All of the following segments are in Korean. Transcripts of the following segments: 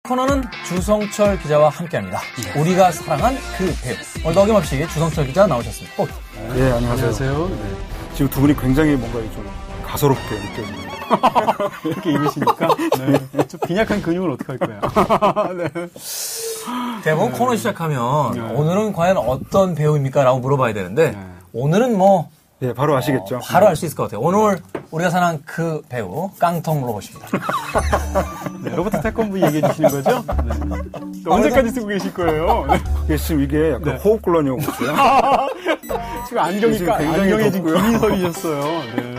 코너는 주성철 기자와 함께합니다. 우리가 사랑한 그 배우. 오늘 어김없이 주성철 기자 나오셨습니다. 네, 안녕하세요. 네. 지금 두 분이 굉장히 뭔가 좀 가소롭게 느껴집니다. 이렇게 입으시니까 네. 좀 빈약한 근육을 어떡할 거야. 네. 대부분 코너 시작하면 오늘은 과연 어떤 배우입니까? 라고 물어봐야 되는데 오늘은 네, 바로 아시겠죠? 바로 알 수 있을 것 같아요. 오늘 우리가 사랑한 그 배우 깡통 로봇입니다. 네, 로봇 태권브 얘기해 주시는 거죠? 네. 언제까지 쓰고 계실 거예요? 네. 지금 이게 약간 호흡곤란이 오고 있어요. 지금 안경이 굉장히 지금 김인설이셨어요. 네.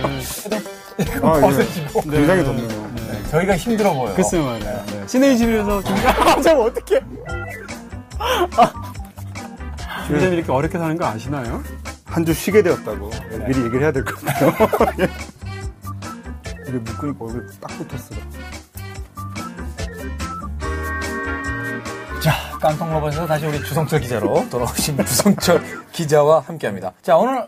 벗으시고. 네. 굉장히 덥네요. 네. 저희가 힘들어 보여요. 글쎄 말이에요. 네. 시내이집에서 참 어떡해. 요즘 이렇게 어렵게 사는 거 아시나요? 한 주 쉬게 되었다고 미리 얘기를 해야 될 것 같아요. 이게 묶으니까 얼굴 딱 붙었어요. 자, 깡통 로봇에서 다시 우리 주성철 기자로 돌아오신 주성철 기자와 함께합니다. 자, 오늘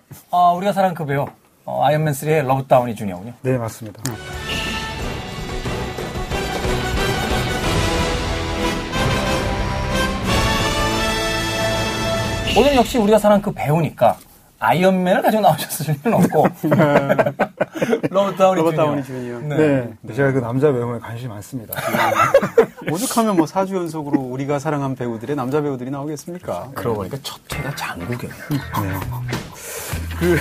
우리가 사랑한 그 배우 아이언맨 3의 로버트 다우니 주니어군요. 네, 맞습니다. 오늘 역시 우리가 사랑한 그 배우니까 아이언맨을 가지고 나오셨을 리는 없고 로버트 다우니 주니어. 네. 제가 그 남자 배우에 관심이 많습니다. 오죽하면 4주 연속으로 우리가 사랑한 배우들의 남자 배우들이 나오겠습니까? 그러고 보니까 첫 회가 장국이네요.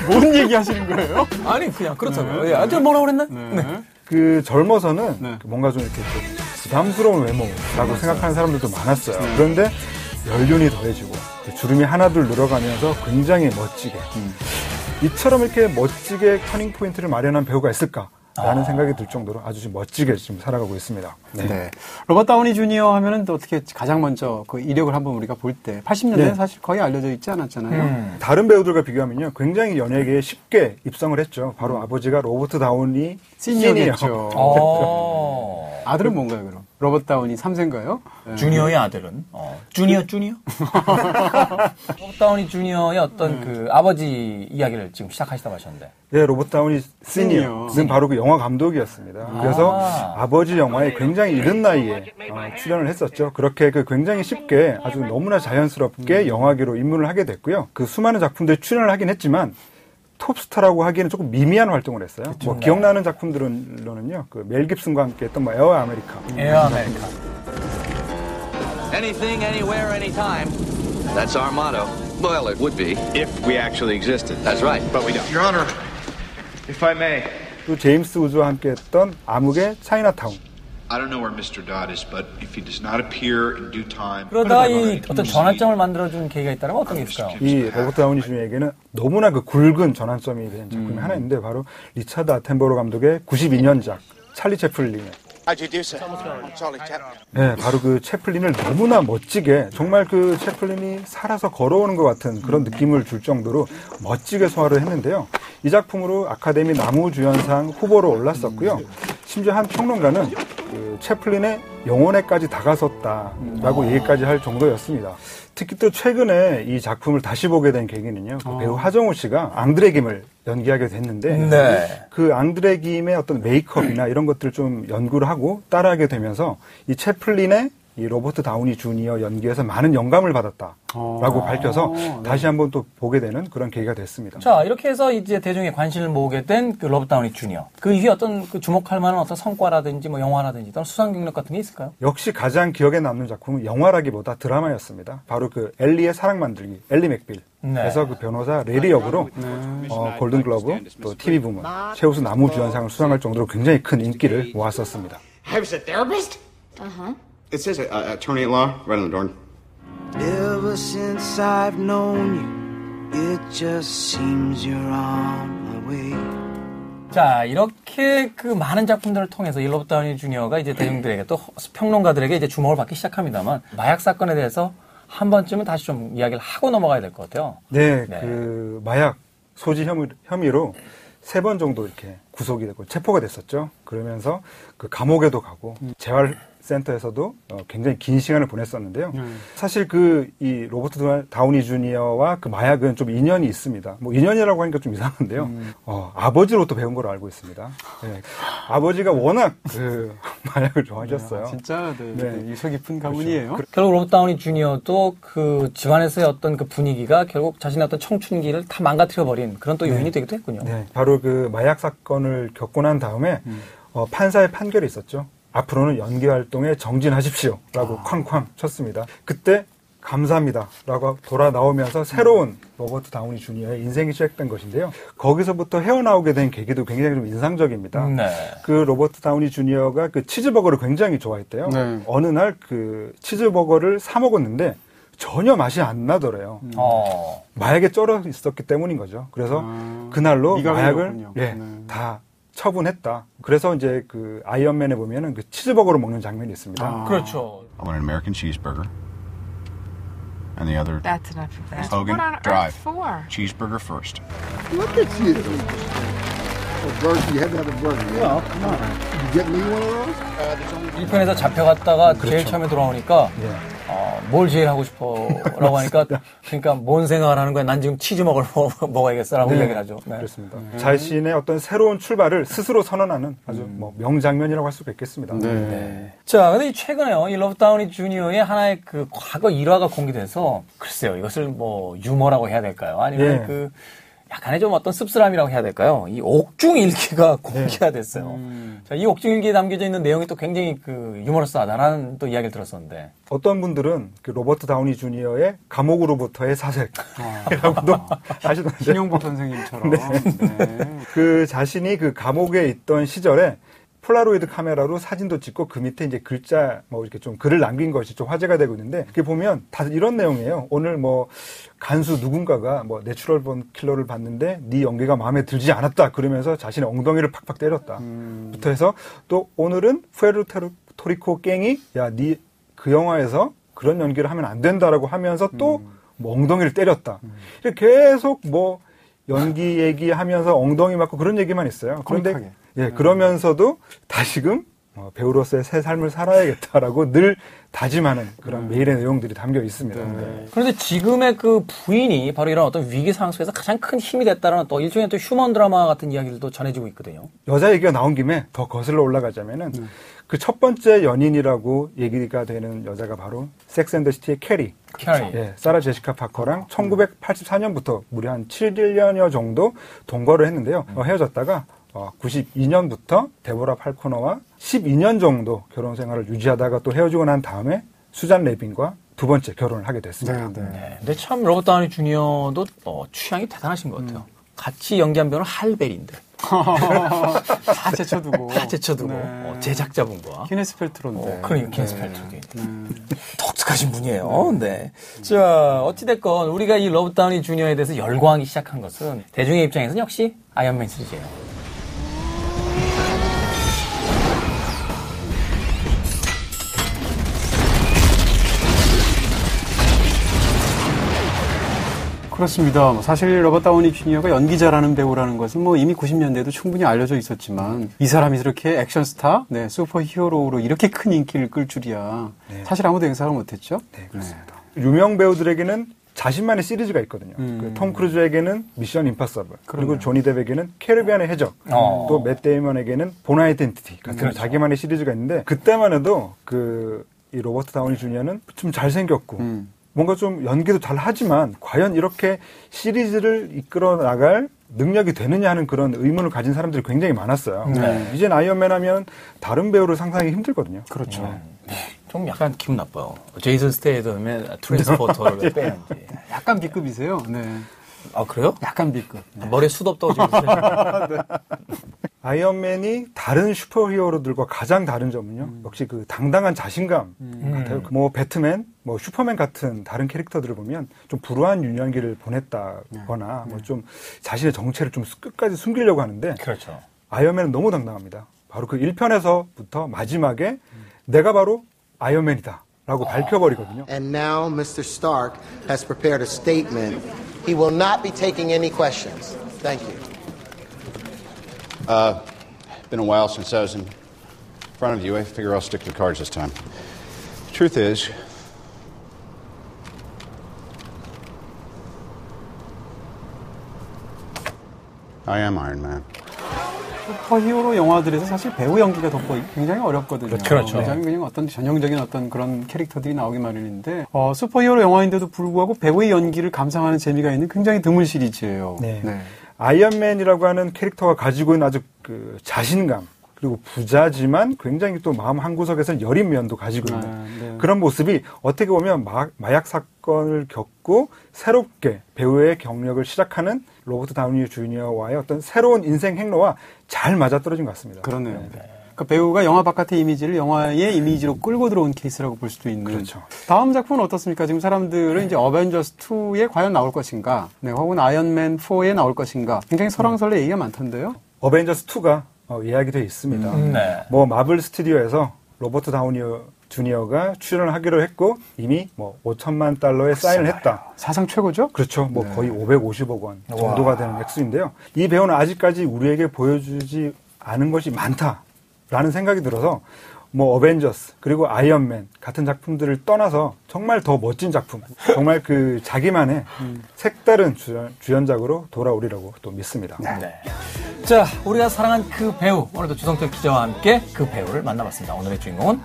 뭔 얘기 하시는 거예요? 아니, 그냥 그렇다고요. 네. 예, 저 뭐라고 그랬나? 네. 그 젊어서는 뭔가 좀 이렇게 좀 부담스러운 외모라고 생각하는 사람들도 많았어요. 그런데 연륜이 더해지고 주름이 하나둘 늘어가면서 굉장히 멋지게 이처럼 이렇게 멋지게 터닝 포인트를 마련한 배우가 있을까라는 생각이 들 정도로 아주 좀 멋지게 지금 살아가고 있습니다. 네. 로버트 다우니 주니어 하면은 또 어떻게 가장 먼저 그 이력을 한번 우리가 볼 때 80년대에 사실 거의 알려져 있지 않았잖아요. 다른 배우들과 비교하면요 굉장히 연예계에 쉽게 입성을 했죠. 바로 아버지가 로버트 다우니 시니어였죠. 아들은 뭔가요, 그럼? 로버트 다우니 3세인가요? 주니어의 아들은 주니어? 로버트 다우니 주니어의 어떤 그 아버지 이야기를 지금 시작하시다고 하셨는데. 네, 로버트 다우니 시니어는 바로 그 영화 감독이었습니다. 그래서 아버지 영화에 굉장히 이른 나이에 출연을 했었죠. 그렇게 그 굉장히 쉽게 아주 너무나 자연스럽게 영화계로 입문을 하게 됐고요. 그 수많은 작품들에 출연을 하긴 했지만 톱스타라고 하기에는 조금 미미한 활동을 했어요. 기억나는 작품들로는요, 그 멜 깁슨과 함께 했던 에어 아메리카. Anything, anywhere, anytime. That's our motto. Well, it would be if we actually existed. That's right, but we don't. Your Honor, if I may. 또 제임스 우즈와 함께 했던 암흑의 차이나타운. I don't know where Mr. Dodd is, but if he does not appear in due time. 그러다 이 어떤 전환점을 만들어준 계기가 있다면 어떤 게 있을까요? 이 로버트 다우니 주니어에게는 너무나 그 굵은 전환점이 된 작품이 하나 있는데 바로 리차드 아텐버로 감독의 92년작 찰리 채플린의 네, 바로 그 채플린을 너무나 멋지게 정말 그 채플린이 살아서 걸어오는 것 같은 그런 느낌을 줄 정도로 멋지게 소화를 했는데요. 이 작품으로 아카데미 나무주연상 후보로 올랐었고요. 심지어 한 평론가는 그 채플린의 영혼에까지 다가섰다라고 얘기까지 할 정도였습니다. 특히 또 최근에 이 작품을 다시 보게 된 계기는요. 그 배우 하정우 씨가 앙드레 김을 연기하게 됐는데 그 앙드레 김의 어떤 메이크업이나 이런 것들을 좀 연구를 하고 따라하게 되면서 이 채플린의 이 로버트 다우니 주니어 연기에서 많은 영감을 받았다라고 밝혀서 다시 한번 또 보게 되는 그런 계기가 됐습니다. 자, 이렇게 해서 이제 대중의 관심을 모으게 된 그 로버트 다우니 주니어. 그 이후에 어떤 그 주목할 만한 어떤 성과라든지 뭐 영화라든지 어떤 수상 경력 같은 게 있을까요? 역시 가장 기억에 남는 작품은 영화라기보다 드라마였습니다. 바로 그 엘리의 사랑 만들기, 엘리 맥빌. 그래서 그 변호사 레리 역으로 골든글러브 또 TV 부문 최우수 나무주연상을 수상할 정도로 굉장히 큰 인기를 모았었습니다. I was a therapist? It says attorney at law right on the door. Ever since I've known you, it just seems you're on my way. 자, 이렇게 그 많은 작품들을 통해서 이 로버트 다우니 주니어가 이제 대중들에게 또 평론가들에게 이제 주목을 받기 시작합니다만 마약 사건에 대해서 한 번쯤은 다시 좀 이야기를 하고 넘어가야 될 것 같아요. 네, 그 마약 소지 혐의로 3번 정도 이렇게 구속이 되고 체포가 됐었죠. 그러면서 그 감옥에도 가고 재활 센터에서도 굉장히 긴 시간을 보냈었는데요. 사실 이 로버트 다우니 주니어와 그 마약은 좀 인연이 있습니다. 뭐 인연이라고 하니까 좀 이상한데요. 아버지로부터 배운 걸로 알고 있습니다. 네. 아버지가 워낙 마약을 좋아하셨어요. 진짜 유서 깊은 가문이에요. 그렇죠. 결국 로버트 다우니 주니어도 그 집안에서의 어떤 그 분위기가 결국 자신의 어떤 청춘기를 다 망가뜨려버린 그런 또 요인이 되기도 했군요. 네. 바로 그 마약 사건을 겪고 난 다음에 판사의 판결이 있었죠. 앞으로는 연기 활동에 정진하십시오라고 쾅쾅 쳤습니다. 그때 감사합니다라고 돌아 나오면서 새로운 로버트 다우니 주니어의 인생이 시작된 것인데요. 거기서부터 헤어나오게 된 계기도 굉장히 좀 인상적입니다. 네. 그 로버트 다우니 주니어가 그 치즈버거를 굉장히 좋아했대요. 네. 어느 날 그 치즈버거를 사 먹었는데 전혀 맛이 안 나더래요. 마약에 쩔어 있었기 때문인 거죠. 그래서 그날로 마약을 다 처분했다. 그래서 이제 그 아이언맨에 보면은 그 치즈버거를 먹는 장면이 있습니다. 그렇죠. I want an American cheeseburger. And the other, That's enough of that. Hogan, What on drive. earth for? Cheeseburger first. Look at you. A burger, you had to have a burger. Yeah, come on. You get me one of those? 1편에서 잡혀갔다가 제일 처음에 돌아오니까 뭘 제일 하고 싶어? 라고 하니까 그러니까 뭔 생각을 하는 거야? 난 지금 치즈 먹어야겠어 라고 이야기를 하죠. 네. 그렇습니다. 자신의 어떤 새로운 출발을 스스로 선언하는 아주 뭐 명장면이라고 할 수가 있겠습니다. 네. 자, 근데 최근에요, 이 로버트 다우니 주니어의 하나의 그 과거 일화가 공개돼서 글쎄요, 이것을 뭐 유머라고 해야 될까요? 아니면 그 약간의 좀 어떤 씁쓸함이라고 해야 될까요? 이 옥중일기가 공개가 됐어요. 자, 이 옥중일기에 담겨져 있는 내용이 또 굉장히 그 유머러스하다라는 또 이야기를 들었었는데. 어떤 분들은 그 로버트 다우니 주니어의 감옥으로부터의 사색이라고도 하시던데. 신용복 선생님처럼. 그 자신이 그 감옥에 있던 시절에 폴라로이드 카메라로 사진도 찍고 그 밑에 이제 글자 뭐 이렇게 좀 글을 남긴 것이 좀 화제가 되고 있는데 그게 보면 다 이런 내용이에요. 오늘 뭐 간수 누군가가 뭐 내추럴 본 킬러를 봤는데 네 연기가 마음에 들지 않았다 그러면서 자신의 엉덩이를 팍팍 때렸다. 부터 해서 또 오늘은 푸에르토리코 갱이 야 네 그 영화에서 그런 연기를 하면 안 된다라고 하면서 또 뭐 엉덩이를 때렸다. 이렇게 계속 뭐 연기 얘기하면서 엉덩이 맞고 그런 얘기만 있어요. 그런데 그러면서도 다시금 배우로서의 새 삶을 살아야겠다라고 늘 다짐하는 그런 메일의 내용들이 담겨 있습니다. 그런데 지금의 그 부인이 바로 이런 어떤 위기 상황 속에서 가장 큰 힘이 됐다는 또 일종의 또 휴먼 드라마 같은 이야기들도 전해지고 있거든요. 여자 얘기가 나온 김에 더 거슬러 올라가자면은 그 첫 번째 연인이라고 얘기가 되는 여자가 바로 섹스 앤 더 시티의 캐리. 사라 제시카 파커랑 1984년부터 무려 한 7년여 정도 동거를 했는데요. 헤어졌다가 92년부터 데보라 팔코너와 12년 정도 결혼 생활을 유지하다가 또 헤어지고 난 다음에 수잔 레빈과 두 번째 결혼을 하게 됐습니다. 근데 참 로버트 다우니 주니어도 취향이 대단하신 것 같아요. 같이 연기한 배우는 할벨인데. 다 제쳐두고. 제작자분과. 키네스 펠트로인데. 그러니까 키네스 펠트로. 독특하신 분이에요. 네. 자, 어찌됐건 우리가 이 로버트 다우니 주니어에 대해서 열광하기 시작한 것은 대중의 입장에서는 역시 아이언맨 시리즈예요. 그렇습니다. 사실 로버트 다우니 주니어가 연기 잘하는 배우라는 것은 뭐 이미 90년대에도 충분히 알려져 있었지만 이 사람이 이렇게 액션 스타, 슈퍼 히어로로 이렇게 큰 인기를 끌 줄이야. 사실 아무도 예상을 못했죠. 네, 그렇습니다. 유명 배우들에게는 자신만의 시리즈가 있거든요. 톰 크루즈에게는 미션 임파서블, 그리고 조니 뎁에게는 캐리비안의 해적, 또 맷 데이먼에게는 본 아이덴티티 같은 자기만의 시리즈가 있는데 그때만 해도 이 로버트 다우니 주니어는 좀 잘생겼고 뭔가 좀 연기도 잘 하지만 과연 이렇게 시리즈를 이끌어 나갈 능력이 되느냐 하는 그런 의문을 가진 사람들이 굉장히 많았어요. 이젠 아이언맨 하면 다른 배우를 상상하기 힘들거든요. 그렇죠. 좀 약간 기분 나빠요. 제이슨 스테이덤의 트랜스포터를 왜 빼는지. 약간 B급이세요. 네. 아, 그래요? 약간 B급. 머리에 수도 떠지고. 네. 아이언맨이 다른 슈퍼히어로들과 가장 다른 점은요. 역시 그 당당한 자신감 같아요. 뭐 배트맨, 뭐 슈퍼맨 같은 다른 캐릭터들을 보면 좀 불우한 유년기를 보냈다거나 뭐 좀 자신의 정체를 좀 끝까지 숨기려고 하는데 그렇죠. 아이언맨은 너무 당당합니다. 바로 그 1편에서부터 마지막에 내가 바로 아이언맨이다 라고 밝혀버리거든요. And now Mr. Stark has prepared a statement. He will not be taking any questions. Thank you. Been a while since I was in front of you. I figure I'll stick to the cards this time. The truth is, I am Iron Man. 슈퍼히어로 영화들에서 사실 배우 연기가 돋보이기 굉장히 어렵거든요. 그렇죠. 굉장히 그냥 어떤 전형적인 어떤 그런 캐릭터들이 나오기 마련인데 슈퍼히어로 영화인데도 불구하고 배우의 연기를 감상하는 재미가 있는 굉장히 드문 시리즈예요. 네. 아이언맨이라고 하는 캐릭터가 가지고 있는 아주 그 자신감 그리고 부자지만 굉장히 또 마음 한구석에서는 여린 면도 가지고 있는 그런 모습이 어떻게 보면 마약 사건을 겪고 새롭게 배우의 경력을 시작하는 로버트 다우니 주니어와의 어떤 새로운 인생 행로와 잘 맞아떨어진 것 같습니다. 그러네요. 그러니까 배우가 영화 바깥의 이미지를 영화의 이미지로 끌고 들어온 케이스라고 볼 수도 있는. 그렇죠. 다음 작품은 어떻습니까? 지금 사람들은 이제 어벤져스 2에 과연 나올 것인가, 네, 혹은 아이언맨 4에 나올 것인가, 굉장히 설왕설래 얘기가 많던데요. 어벤져스 2가 예약이 되어 있습니다. 네. 뭐 마블 스튜디오에서 로버트 다우니 주니어가 출연을 하기로 했고 이미 뭐 5천만 달러에 사인을 했다. 사상 최고죠? 그렇죠. 뭐 거의 550억 원 정도가 되는 액수인데요. 이 배우는 아직까지 우리에게 보여주지 않은 것이 많다라는 생각이 들어서 뭐 어벤져스 그리고 아이언맨 같은 작품들을 떠나서 정말 더 멋진 작품, 정말 그 자기만의 색다른 주연작으로 돌아오리라고 또 믿습니다. 네. 자, 우리가 사랑한 그 배우 오늘도 주성철 기자와 함께 그 배우를 만나봤습니다. 오늘의 주인공은